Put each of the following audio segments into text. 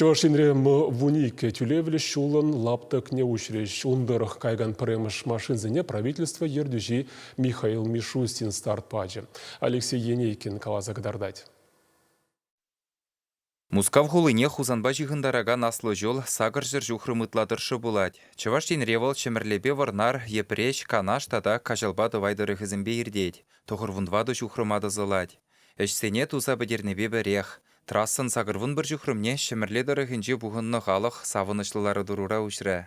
Чавашинре вуник тюлевле шулан лаптык не учрещ. Ундырых кайган премыш машинзине правительство ердюжи Михаил Мишустин старт паджи. Алексей Енейкин калазагдардать. Мускав хулыне хузанба жиғындараган аслы жол сағыр жыр жүхрымытладыршы булать. Чаваштин револ чемерлебе варнар епреш канаш тада кажалба давайдыры хызымбе ирдеть. Тоғырвундвады жүхрымады зылать. Эшсене туза бедернебе берех. Трассын сағырвун бір жүхрымне чемерледыры хінже бұғынны халық савынышлылары дурура үшірі.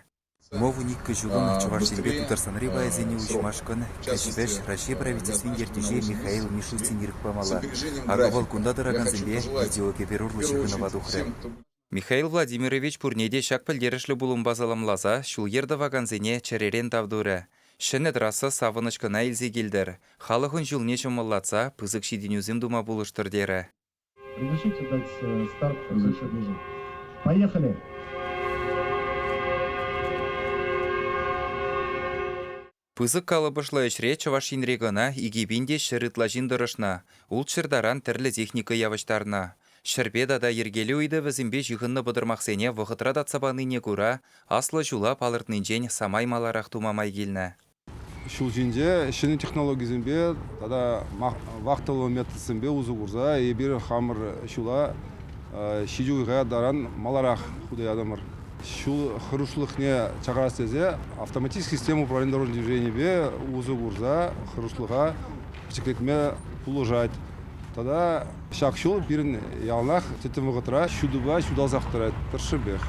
Мову никка жулын Чаваштинбе тутарсанры байзене учмашкан кәшбеш Россия правительствен ертеже Михаил Мишустин иркпамала. Агавал кундадыраган зімбе видеоге берурлы шығынова дұхры. Михаил Владимирович пурнеде шак пілдерішлі бұлым базаламлаза шул ердаваган зене чаререн тавдуры. Шыны драсы савынышкана илзе келдір. Халықын жылне шымаллатса пызык шиденюзім дума бұлыштыр дері. Разрешите дать старт разрешить. Поехали! Пызык калыбышлы үшре Чавашинрегана игебинде шырытла жиндырышна, ул шырдаран тірлі техника явыштарна. Шырбедада ергелі үйді візімбе жиғынны бұдырмақсене вғытрада цабаныне күра, аслы жула палыртнынжен самаймаларақ тумамай келні. Шул жинде шыны технологизмбе, тада вақтылы методсымбе uzу курза, ебір хамыр шула шидюйға даран маларақ худай адамыр. Шул хырушлықне чағарастезе автоматический система управления дорожным движением uzу курза хырушлыға пчеклекме пулыжать. Тада шак шул бірін ялнақ тетім вғытра шудыба шудалзақтырат тұршыбех.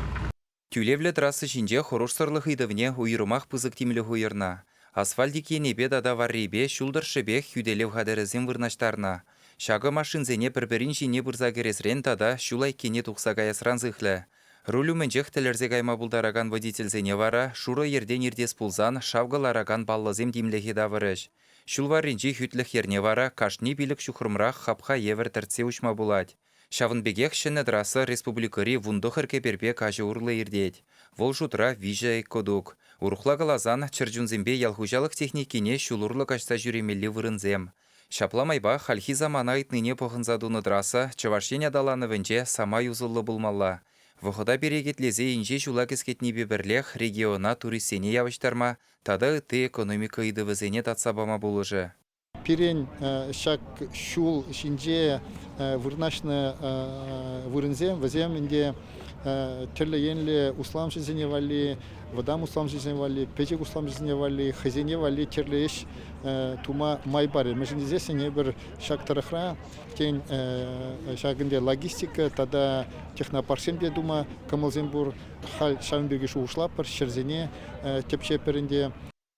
Тюлевле трассы жинже хорушсырлық идывне уйрымақ пызык тимлі хуйырна. Асфальдике небе дада варребе шулдыршыбех хюделев хадерізім вырнаштарна. Шағы машинзене бір-бірін жине бұрза кересрен тада шулай кене тұқса гаясран зықлы. Рулю менжех тілерзе гайма бұлдараган водительзене вара, шуры ерден ердес пулзан, шавғылараган баллазем димлехе давырыш. Шул варринжи хүтліх ерне вара, кашни билік шухрымрақ хапха евер тіртсе ұшма бұлад. Шавынбегех шыны драсы республикари вундохыр кеперпе кажы урлы ердет. Вол жутра вижа эккодук. Урухла галазан чырджунзембе ялхужалық техникине шулурлы кашса жүремелі вырынзем. Шапламайба хальхи замана айтныне похынзадуны драса Чавашин адаланывынже сама юзылы булмалла. Вғыда берегетлезе инже жула кескетнебе бірлех региона туристсене явыштарма, тада ты экономика идывызене татсабама булыжы. Пирен шак шул шинже вырнашны вырынзем, вазем инде терлі енлі услам жизне вали, водам услам жизне вали, печек услам жизне вали, хазине вали терлі еш тума май бары. Мәжінде здесь не бір шак тарахра, кен шагынде логистика, тада технопарсемде дума, камылзембур, хал шамбеге шуышлапыр, шерзене тепше перінде.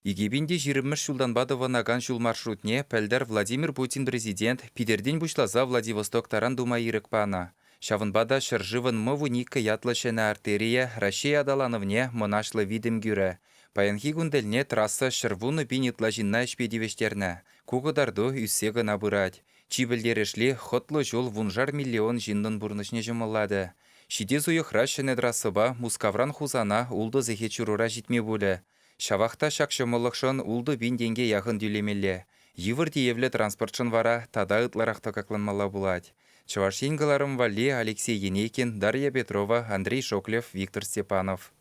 Игебинде жирымыш шулданбады ванаган жул маршрутне пәлдер Владимир Путин президент Пидерден бушлаза Владивосток таран дума ирыкпана. Шавынбада шыржывын мыву никка ятлышына артерия Россия адаланывне мұнашлы видим гюрі. Паянхи гунделне трасса шырвуны бинитла жинна ішпедивештерні. Куғыдарду үссегі набырать. Чибілдерешли хотлы жол вунжар миллион жиннын бұрнышне жымылады. Шиде зуйықра шыны трассыба Мускавран хузана улды зехе чурура житме бөлі. Шавақта шақшымылықшын улды бинденге яғын дюлемелі. Евір диевлі транспортшын вара тада ытларақта какланмала булать. Чавашингаларым вали Алексей Енейкин, Дарья Петрова, Андрей Шоклев, Виктор Степанов.